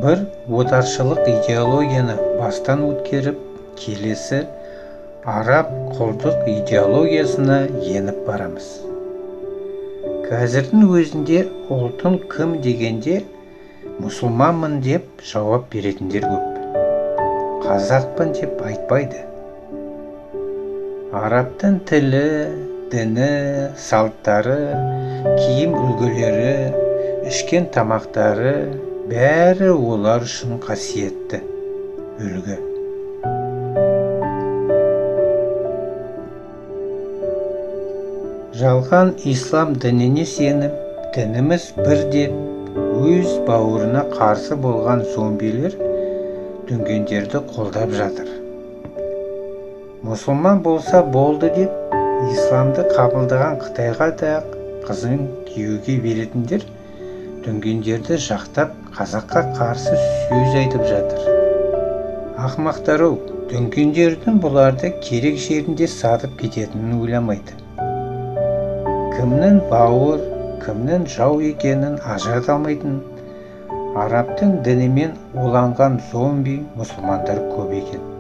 бір отаршылық идеологияны бастан өткеріп, келесі араб құлдық идеологиясына еніп барамыз. Қазірдің өзінде ұлтын кім дегенде мұсылманмын деп жауап беретіндер көп. Қазақпын деп айтпайды. Арабтың тілі, діні, салттары, киім үлгілері, ішкен тамақтары бәрі олар үшін қасиетті үлгі. Жалған ислам дініне сеніп, дініміз бір деп, өз бауырына қарсы болған зомбилер дүнгендерді қолдап жатыр. Мұсылман болса болды деп, исламды қабылдаған Қытайға да қызын күйеуге беретіндер дүнгендерді жақтап қазаққа қарсы сөз айтып жатыр. Ақымақтар-ау, дүнгендердің бұларды керек жерінде сатып кететінін ойламайды. Кімнің бауыр, кімнің жау екенін ажырата алмайтын арабтың дінімен уланған зомби мұсылмандар көп екен.